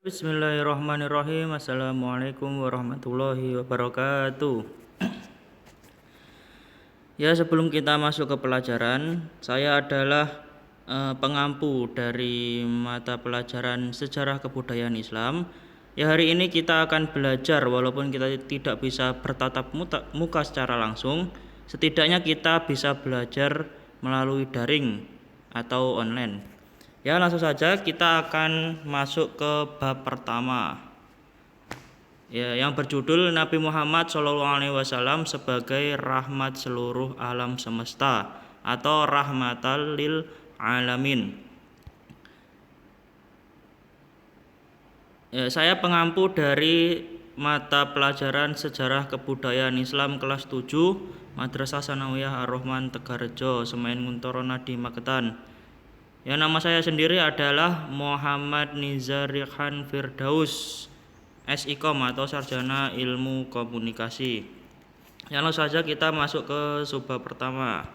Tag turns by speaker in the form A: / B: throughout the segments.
A: Bismillahirrahmanirrahim. Assalamualaikum warahmatullahi wabarakatuh. Ya, sebelum kita masuk ke pelajaran, saya adalah pengampu dari mata pelajaran Sejarah Kebudayaan Islam. Ya, hari ini kita akan belajar walaupun kita tidak bisa bertatap muka secara langsung, setidaknya kita bisa belajar melalui daring atau online. Ya, langsung saja kita akan masuk ke bab pertama. Ya, yang berjudul Nabi Muhammad SAW sebagai rahmat seluruh alam semesta atau rahmatal lil alamin. Ya, saya pengampu dari mata pelajaran Sejarah Kebudayaan Islam kelas 7 Madrasah Sanawiyah Ar-Rahman Tegarrejo, Semayan Nguntoro Nadi Magetan. Ya, nama saya sendiri adalah Muhammad Nizar Khan Firdaus, SIKOM atau Sarjana Ilmu Komunikasi. Ya, langsung saja kita masuk ke subbab pertama.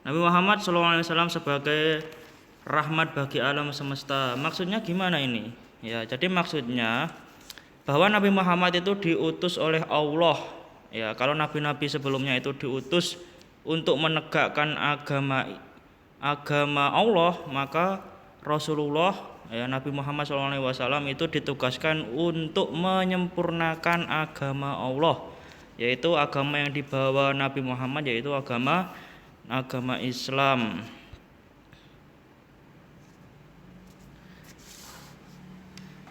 A: Nabi Muhammad SAW sebagai rahmat bagi alam semesta. Maksudnya gimana ini? Ya, jadi maksudnya bahwa Nabi Muhammad itu diutus oleh Allah. Ya, kalau nabi-nabi sebelumnya itu diutus untuk menegakkan agama Allah, maka Rasulullah Nabi Muhammad SAW itu ditugaskan untuk menyempurnakan agama Allah, yaitu agama yang dibawa Nabi Muhammad, yaitu agama Islam.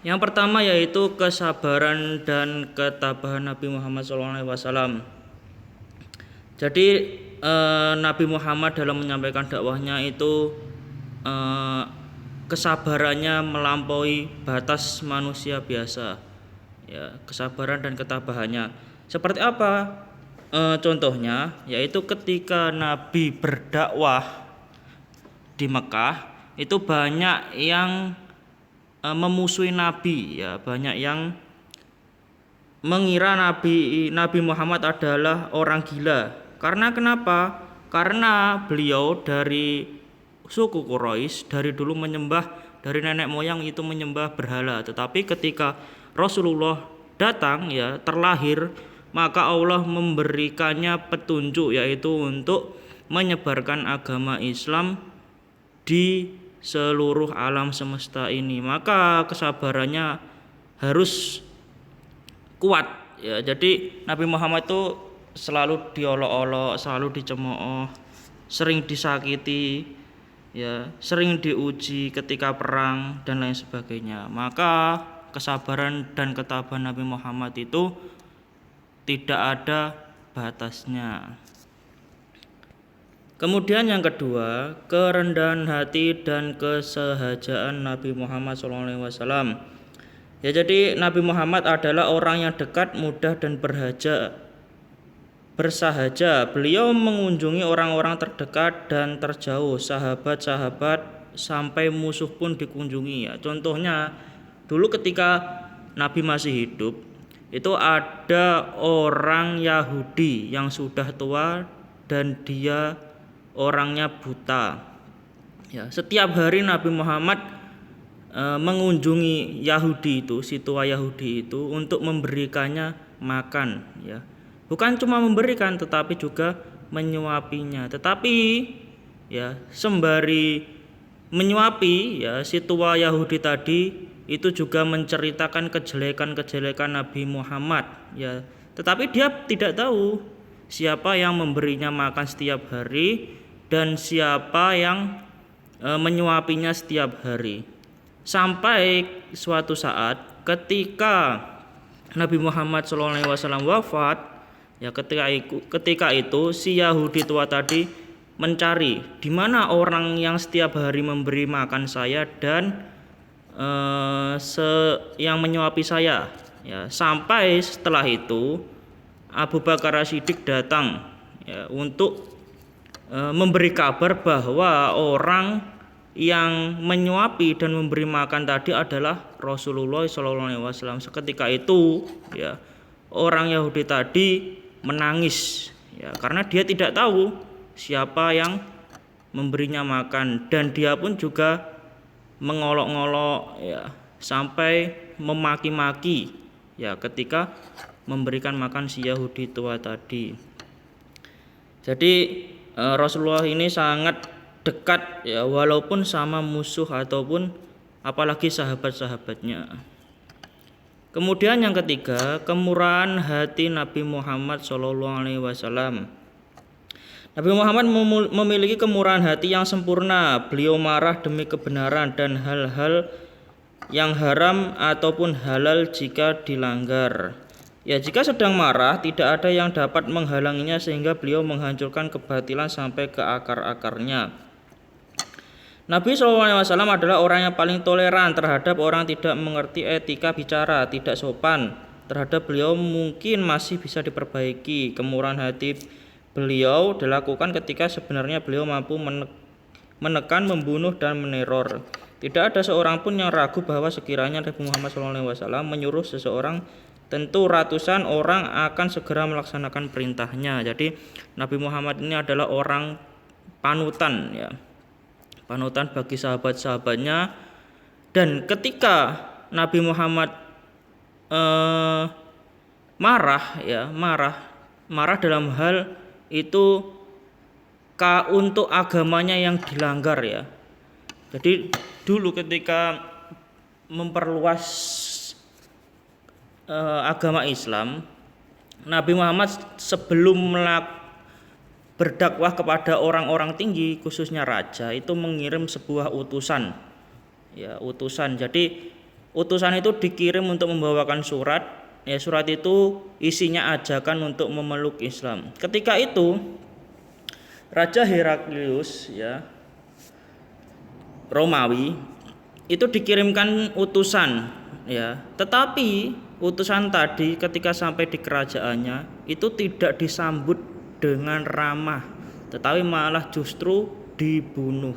A: Yang pertama yaitu kesabaran dan ketabahan Nabi Muhammad SAW. Jadi Nabi Muhammad dalam menyampaikan dakwahnya itu kesabarannya melampaui batas manusia biasa. Ya, kesabaran dan ketabahannya. Seperti apa? Contohnya yaitu ketika Nabi berdakwah di Mekah, itu banyak yang memusuhi Nabi, ya, banyak yang mengira Nabi Muhammad adalah orang gila. Karena kenapa? Karena beliau dari suku Quraisy dari dulu menyembah, dari nenek moyang itu menyembah berhala. Tetapi ketika Rasulullah datang, ya, terlahir, maka Allah memberikannya petunjuk, yaitu untuk menyebarkan agama Islam di seluruh alam semesta ini. Maka kesabarannya harus kuat, ya. Jadi Nabi Muhammad itu selalu diolok-olok, selalu dicemooh, sering disakiti, ya, sering diuji ketika perang dan lain sebagainya. Maka kesabaran dan ketabahan Nabi Muhammad itu tidak ada batasnya. Kemudian yang kedua, kerendahan hati dan kesehajaan Nabi Muhammad SAW. Ya, jadi Nabi Muhammad adalah orang yang dekat, mudah dan bersahaja. Beliau mengunjungi orang-orang terdekat dan terjauh, sahabat-sahabat, sampai musuh pun dikunjungi, ya. Contohnya dulu ketika Nabi masih hidup, itu ada orang Yahudi yang sudah tua dan dia orangnya buta. Ya, setiap hari Nabi Muhammad mengunjungi Yahudi itu, si tua Yahudi itu, untuk memberikannya makan, ya. Bukan cuma memberikan tetapi juga menyuapinya. Tetapi, ya, sembari menyuapi, ya, si tua Yahudi tadi itu juga menceritakan kejelekan-kejelekan Nabi Muhammad, ya. Tetapi dia tidak tahu siapa yang memberinya makan setiap hari dan siapa yang menyuapinya setiap hari. Sampai suatu saat ketika Nabi Muhammad SAW wafat, ya, ketika itu si Yahudi tua tadi mencari di mana orang yang setiap hari memberi makan saya dan yang menyuapi saya, ya. Sampai setelah itu Abu Bakar As-Siddiq datang, ya, untuk memberi kabar bahwa orang yang menyuapi dan memberi makan tadi adalah Rasulullah SAW. Seketika itu, ya, orang Yahudi tadi menangis, ya, karena dia tidak tahu siapa yang memberinya makan, dan dia pun juga mengolok-ngolok, ya, sampai memaki-maki ya ketika memberikan makan si Yahudi tua tadi. Jadi Rasulullah ini sangat dekat ya, walaupun sama musuh ataupun apalagi sahabat-sahabatnya. Kemudian yang ketiga, kemurahan hati Nabi Muhammad SAW. Nabi Muhammad memiliki kemurahan hati yang sempurna. Beliau marah demi kebenaran dan hal-hal yang haram ataupun halal jika dilanggar. Ya, jika sedang marah tidak ada yang dapat menghalanginya sehingga beliau menghancurkan kebatilan sampai ke akar-akarnya. Nabi SAW adalah orang yang paling toleran terhadap orang tidak mengerti etika bicara, tidak sopan. Terhadap beliau mungkin masih bisa diperbaiki. Kemurahan hati beliau dilakukan ketika sebenarnya beliau mampu menekan, membunuh, dan meneror. Tidak ada seorang pun yang ragu bahwa sekiranya Nabi Muhammad SAW menyuruh seseorang, tentu ratusan orang akan segera melaksanakan perintahnya. Jadi Nabi Muhammad ini adalah orang panutan ya, panutan bagi sahabat-sahabatnya. Dan ketika Nabi Muhammad marah dalam hal itu untuk agamanya yang dilanggar ya. Jadi dulu ketika memperluas agama Islam, Nabi Muhammad sebelum berdakwah kepada orang-orang tinggi khususnya raja itu mengirim sebuah utusan ya, utusan. Jadi utusan itu dikirim untuk membawakan surat ya, surat itu isinya ajakan untuk memeluk Islam. Ketika itu Raja Heraklius ya, Romawi itu dikirimkan utusan ya, tetapi utusan tadi ketika sampai di kerajaannya itu tidak disambut dengan ramah, tetapi malah justru dibunuh.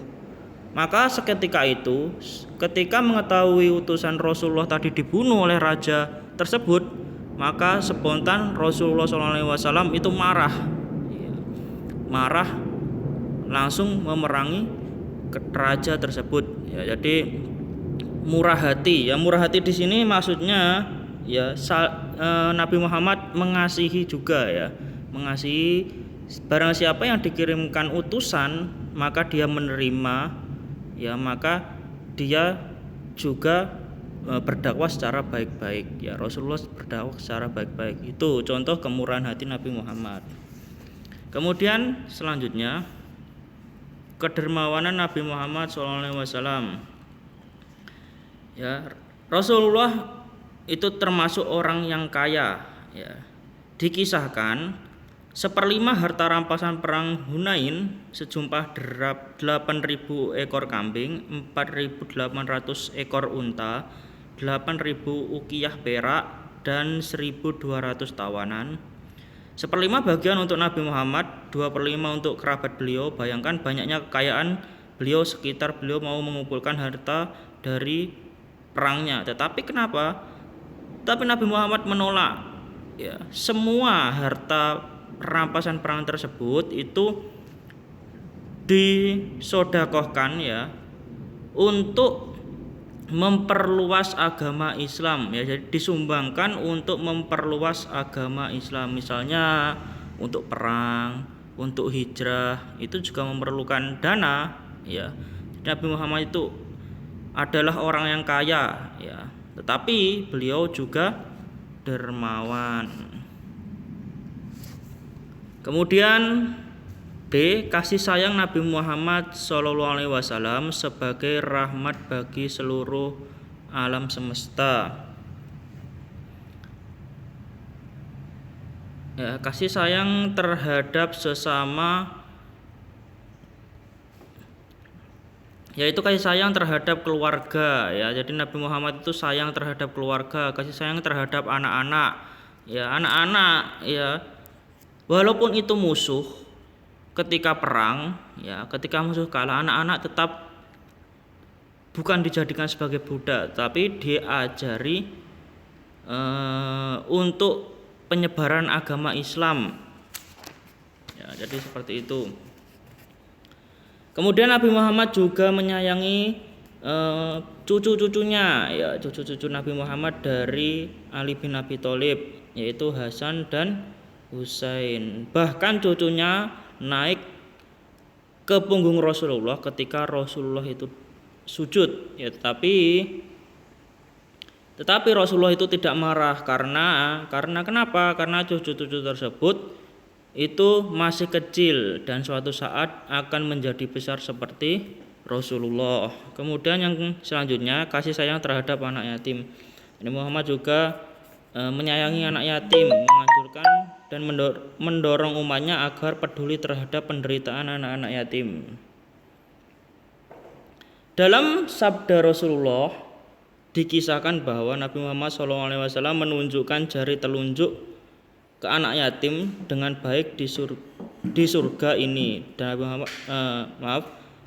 A: Maka seketika itu, ketika mengetahui utusan Rasulullah tadi dibunuh oleh raja tersebut, maka spontan Rasulullah SAW itu marah, langsung memerangi raja tersebut. Ya, jadi murah hati. Ya, murah hati di sini maksudnya ya Nabi Muhammad mengasihi juga ya, mengasihi barang siapa yang dikirimkan utusan maka dia menerima ya, maka dia juga berdakwah secara baik-baik ya. Rasulullah berdakwah secara baik-baik. Itu contoh kemurahan hati Nabi Muhammad. Kemudian selanjutnya kedermawanan Nabi Muhammad SAW ya. Rasulullah itu termasuk orang yang kaya ya. Dikisahkan 1/5 harta rampasan perang Hunain sejumlah 8.000 ekor kambing, 4.800 ekor unta, 8.000 ukiyah perak, dan 1.200 tawanan. 1/5 bagian untuk Nabi Muhammad, 2/5 untuk kerabat beliau. Bayangkan banyaknya kekayaan beliau sekitar beliau mau mengumpulkan harta dari perangnya. Tetapi kenapa? Tapi Nabi Muhammad menolak ya, semua harta rampasan perang tersebut itu disodakohkan ya untuk memperluas agama Islam ya. Jadi disumbangkan untuk memperluas agama Islam, misalnya untuk perang, untuk hijrah, itu juga memerlukan dana ya. Nabi Muhammad itu adalah orang yang kaya ya, tetapi beliau juga dermawan. Kemudian D. Kasih sayang Nabi Muhammad SAW sebagai rahmat bagi seluruh alam semesta. Ya, kasih sayang terhadap sesama, yaitu kasih sayang terhadap keluarga ya. Jadi Nabi Muhammad itu sayang terhadap keluarga, kasih sayang terhadap anak-anak ya. Anak-anak ya, walaupun itu musuh ketika perang ya, ketika musuh kalah, anak-anak tetap bukan dijadikan sebagai budak, tapi diajari untuk penyebaran agama Islam ya. Jadi seperti itu. Kemudian Nabi Muhammad juga menyayangi cucu-cucunya, ya cucu-cucu Nabi Muhammad dari Ali bin Abi Thalib, yaitu Hasan dan Husain. Bahkan cucunya naik ke punggung Rasulullah ketika Rasulullah itu sujud, ya tetapi Rasulullah itu tidak marah karena kenapa? Karena cucu-cucu tersebut itu masih kecil dan suatu saat akan menjadi besar seperti Rasulullah. Kemudian yang selanjutnya, kasih sayang terhadap anak yatim. Ini Muhammad juga menyayangi anak yatim, menganjurkan dan mendorong umatnya agar peduli terhadap penderitaan anak-anak yatim. Dalam sabda Rasulullah dikisahkan bahwa Nabi Muhammad SAW menunjukkan jari telunjuk ke anak yatim dengan baik di surga ini. Dan Nabi Muhammad,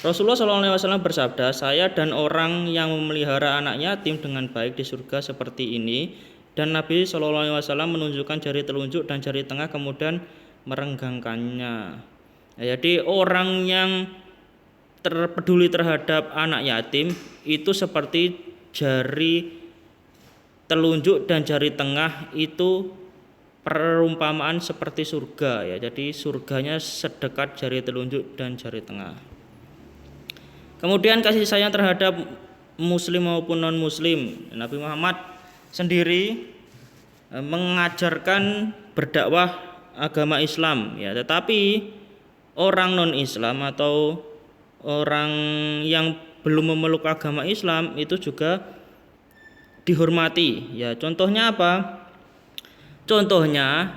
A: Rasulullah SAW bersabda, saya dan orang yang memelihara anak yatim dengan baik di surga seperti ini. Dan Nabi SAW menunjukkan jari telunjuk dan jari tengah kemudian merenggangkannya. Jadi orang yang terpeduli terhadap anak yatim itu seperti jari telunjuk dan jari tengah itu perumpamaan seperti surga, ya. Jadi surganya sedekat jari telunjuk dan jari tengah. Kemudian kasih sayang terhadap muslim maupun non muslim. Nabi Muhammad sendiri mengajarkan berdakwah agama Islam, ya, tetapi orang non Islam atau orang yang belum memeluk agama Islam itu juga dihormati, ya. Contohnya apa? Contohnya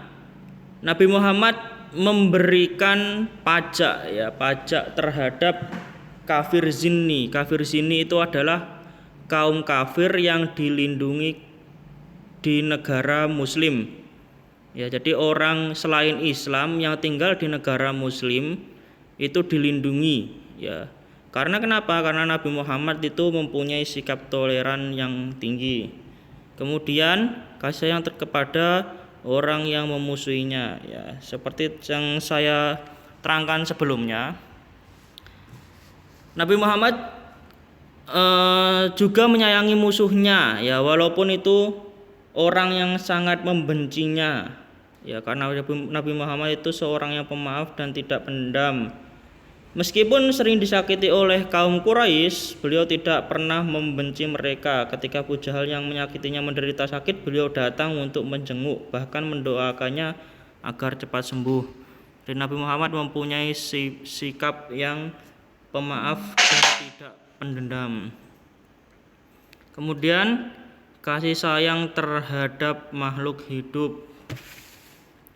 A: Nabi Muhammad memberikan pajak, ya, pajak terhadap kafir zinni. Kafir zinni itu adalah kaum kafir yang dilindungi di negara muslim, ya. Jadi orang selain Islam yang tinggal di negara muslim itu dilindungi, ya. Karena kenapa? Karena Nabi Muhammad itu mempunyai sikap toleran yang tinggi. Kemudian kasih sayang kepada orang yang memusuhinya, ya. Seperti yang saya terangkan sebelumnya, Nabi Muhammad juga menyayangi musuhnya, ya, walaupun itu orang yang sangat membencinya, ya, karena Nabi Muhammad itu seorang yang pemaaf dan tidak pendam. Meskipun sering disakiti oleh kaum Quraisy, beliau tidak pernah membenci mereka. Ketika Abu Jahal yang menyakitinya menderita sakit, beliau datang untuk menjenguk, bahkan mendoakannya agar cepat sembuh. Dan Nabi Muhammad mempunyai sikap yang pemaaf dan tidak pendendam. Kemudian kasih sayang terhadap makhluk hidup,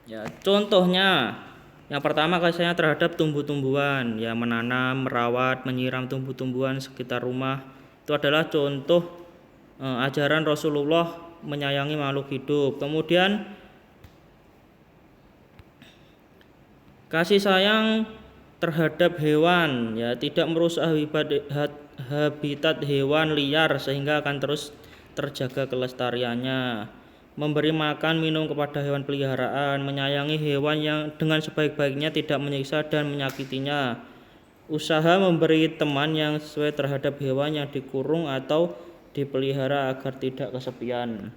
A: ya. Contohnya yang pertama, kasih sayang terhadap tumbuh-tumbuhan, ya, menanam, merawat, menyiram tumbuh-tumbuhan sekitar rumah. Itu adalah contoh ajaran Rasulullah menyayangi makhluk hidup. Kemudian kasih sayang terhadap hewan, ya, tidak merusak habitat hewan liar sehingga akan terus terjaga kelestariannya. Memberi makan minum kepada hewan peliharaan, menyayangi hewan yang dengan sebaik-baiknya, tidak menyiksa dan menyakitinya. Usaha memberi teman yang sesuai terhadap hewan yang dikurung atau dipelihara agar tidak kesepian.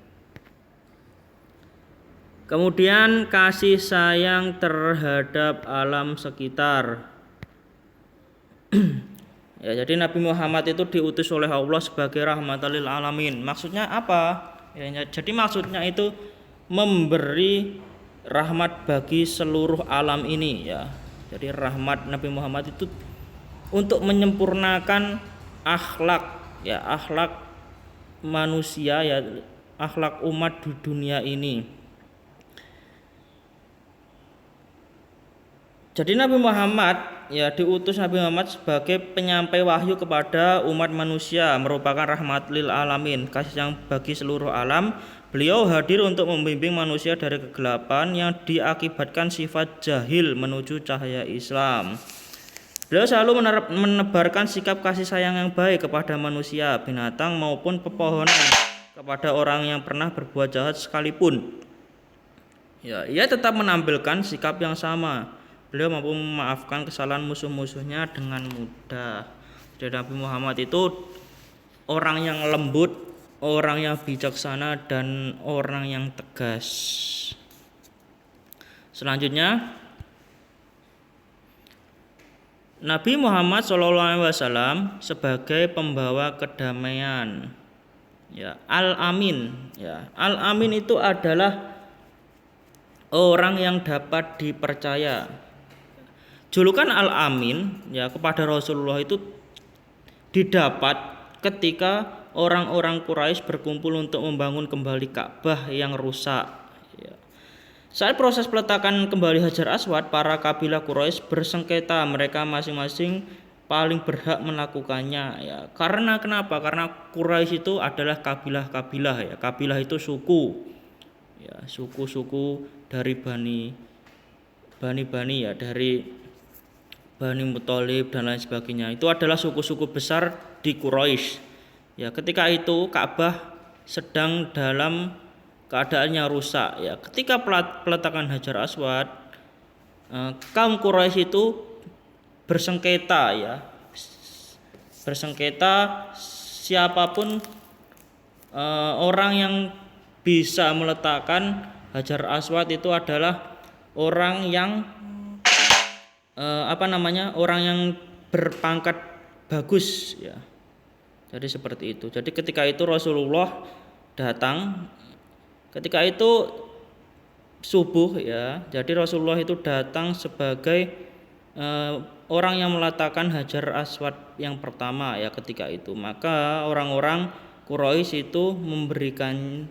A: Kemudian kasih sayang terhadap alam sekitar. Ya, jadi Nabi Muhammad itu diutus oleh Allah sebagai rahmatan lil alamin. Maksudnya apa? Ya, jadi maksudnya itu memberi rahmat bagi seluruh alam ini, ya. Jadi rahmat Nabi Muhammad itu untuk menyempurnakan akhlak, ya, akhlak manusia, ya, akhlak umat di dunia ini. Jadi Nabi Muhammad, ya, diutus Nabi Muhammad sebagai penyampai wahyu kepada umat manusia, merupakan rahmat lil alamin, kasih sayang bagi seluruh alam. Beliau hadir untuk membimbing manusia dari kegelapan yang diakibatkan sifat jahil menuju cahaya Islam. Beliau selalu menebarkan sikap kasih sayang yang baik kepada manusia, binatang maupun pepohonan, kepada orang yang pernah berbuat jahat sekalipun. Ya, ia tetap menampilkan sikap yang sama. Beliau mampu memaafkan kesalahan musuh-musuhnya dengan mudah. Jadi Nabi Muhammad itu orang yang lembut, orang yang bijaksana, dan orang yang tegas. Selanjutnya, Nabi Muhammad SAW sebagai pembawa kedamaian. Ya, Al-Amin. Ya, Al-Amin itu adalah orang yang dapat dipercaya. Julukan Al-Amin ya kepada Rasulullah itu didapat ketika orang-orang Quraisy berkumpul untuk membangun kembali Ka'bah yang rusak. Ya. Saat proses peletakan kembali Hajar Aswad, para kabilah Quraisy bersengketa mereka masing-masing paling berhak melakukannya. Ya. Karena kenapa? Karena Quraisy itu adalah kabilah-kabilah. Ya. Kabilah itu suku, ya, suku-suku dari Bani ya, dari Bani Muthalib dan lain sebagainya. Itu adalah suku-suku besar di Quraisy. Ya, ketika itu Ka'bah sedang dalam keadaannya rusak. Ya, ketika peletakan Hajar Aswad, kaum Quraisy itu bersengketa ya. Bersengketa siapapun orang yang bisa meletakkan Hajar Aswad itu adalah orang yang orang yang berpangkat bagus ya. Jadi seperti itu. Jadi ketika itu Rasulullah datang, ketika itu subuh ya. Jadi Rasulullah itu datang sebagai orang yang meletakkan Hajar Aswad yang pertama ya ketika itu. Maka orang-orang Quraisy itu memberikan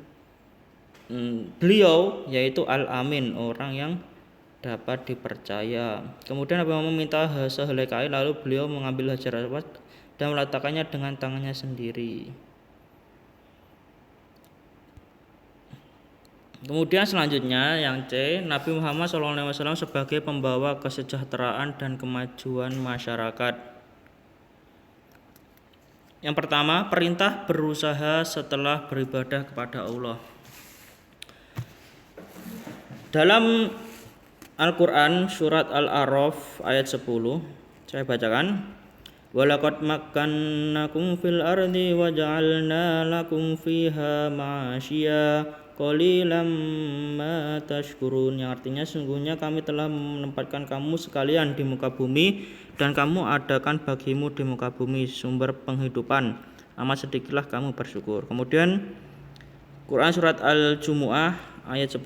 A: beliau yaitu Al-Amin, orang yang dapat dipercaya. Kemudian Nabi Muhammad meminta sehelai kain, lalu beliau mengambil Hajar Aswad dan meletakkannya dengan tangannya sendiri. Kemudian selanjutnya yang C, Nabi Muhammad SAW sebagai pembawa kesejahteraan dan kemajuan masyarakat. Yang pertama, perintah berusaha setelah beribadah kepada Allah. Dalam Al-Quran surat Al-A'raf ayat 10 saya bacakan, walaqad makkannakum fil ardi wa ja'alna lakum fiha ma'asyiya qalilan ma tashkurun, yang artinya sungguhnya kami telah menempatkan kamu sekalian di muka bumi dan kamu adakan bagimu di muka bumi sumber penghidupan, amat sedikitlah kamu bersyukur. Kemudian Quran surat Al-Jumu'ah ayat 10,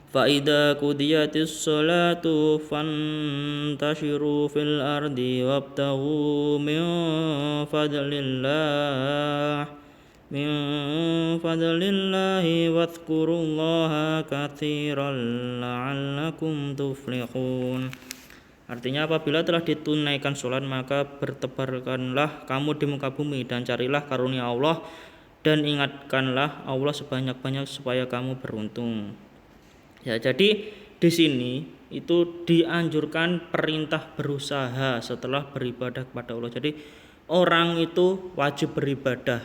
A: فَإِذَا قُضِيَتِ الصَّلَاةُ فَانْتَشِرُوا فِي الْأَرْضِ وَابْتَغُوا مِنْ فَضْلِ اللَّهِ وَاذْكُرُوا اللَّهَ كَثِيرًا لَعَلَّكُمْ تُفْلِحُونَ. Artinya apabila telah ditunaikan sholat maka bertebarkanlah kamu di muka bumi dan carilah karunia Allah dan ingatkanlah Allah sebanyak-banyak supaya kamu beruntung. Ya, jadi di sini itu dianjurkan perintah berusaha setelah beribadah kepada Allah. Jadi orang itu wajib beribadah.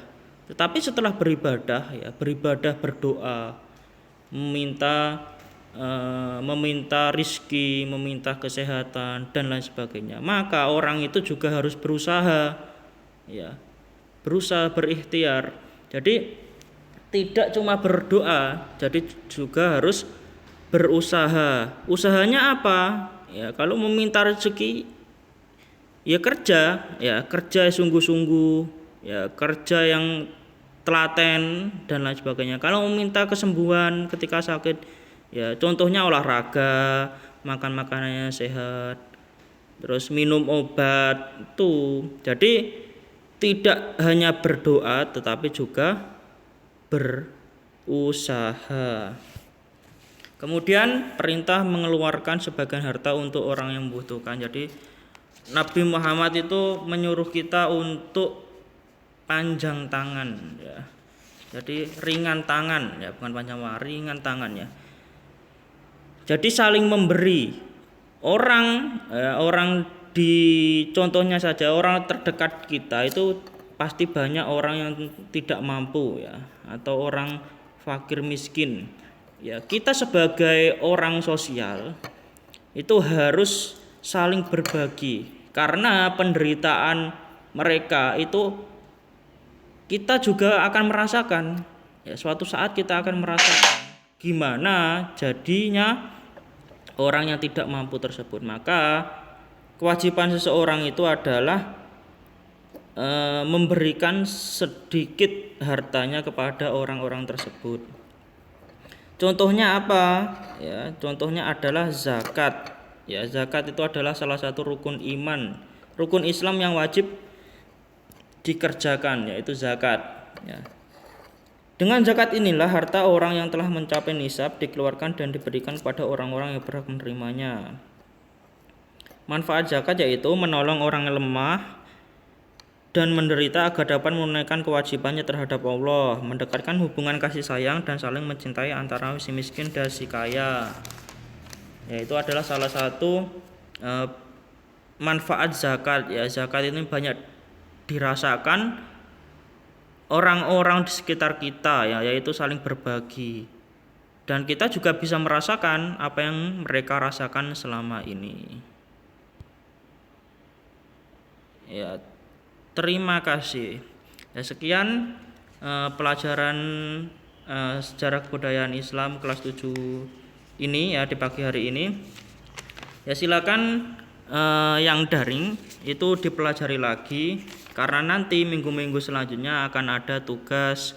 A: Tetapi setelah beribadah ya, beribadah berdoa, meminta rizki, meminta kesehatan dan lain sebagainya. Maka orang itu juga harus berusaha ya. Berusaha, berikhtiar. Jadi tidak cuma berdoa, jadi juga harus berusaha. Usahanya apa? Ya, kalau meminta rezeki ya kerja sungguh-sungguh, ya kerja yang telaten dan lain sebagainya. Kalau meminta kesembuhan ketika sakit, ya contohnya olahraga, makan makanannya sehat, terus minum obat tuh. Jadi tidak hanya berdoa tetapi juga berusaha. Kemudian perintah mengeluarkan sebagian harta untuk orang yang membutuhkan. Jadi Nabi Muhammad itu menyuruh kita untuk panjang tangan ya. Jadi ringan tangan ya, bukan panjang tangan, ringan tangan ya. Jadi saling memberi. Orang di contohnya saja orang terdekat kita itu pasti banyak orang yang tidak mampu ya, atau orang fakir miskin. Ya, kita sebagai orang sosial itu harus saling berbagi karena penderitaan mereka itu kita juga akan merasakan, ya suatu saat kita akan merasakan gimana jadinya orang yang tidak mampu tersebut. Maka kewajiban seseorang itu adalah memberikan sedikit hartanya kepada orang-orang tersebut. Contohnya apa? Ya, contohnya adalah zakat. Ya, zakat itu adalah salah satu rukun iman, rukun Islam yang wajib dikerjakan, yaitu zakat. Ya. Dengan zakat inilah harta orang yang telah mencapai nisab dikeluarkan dan diberikan kepada orang-orang yang berhak menerimanya. Manfaat zakat yaitu menolong orang yang lemah dan menderita agar dapat menunaikan kewajibannya terhadap Allah, mendekatkan hubungan kasih sayang dan saling mencintai antara si miskin dan si kaya. Yaitu adalah salah satu manfaat zakat. Ya, zakat ini banyak dirasakan orang-orang di sekitar kita, ya, yaitu saling berbagi. Dan kita juga bisa merasakan apa yang mereka rasakan selama ini. Ya, terima kasih. Ya, sekian pelajaran sejarah kebudayaan Islam kelas 7 ini ya di pagi hari ini. Ya, silakan yang daring itu dipelajari lagi karena nanti minggu-minggu selanjutnya akan ada tugas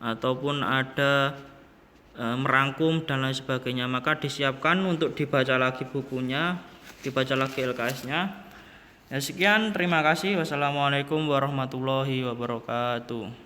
A: ataupun ada merangkum dan lain sebagainya. Maka disiapkan untuk dibaca lagi bukunya, dibaca lagi LKS-nya. Ya, sekian, terima kasih. Wassalamualaikum warahmatullahi wabarakatuh.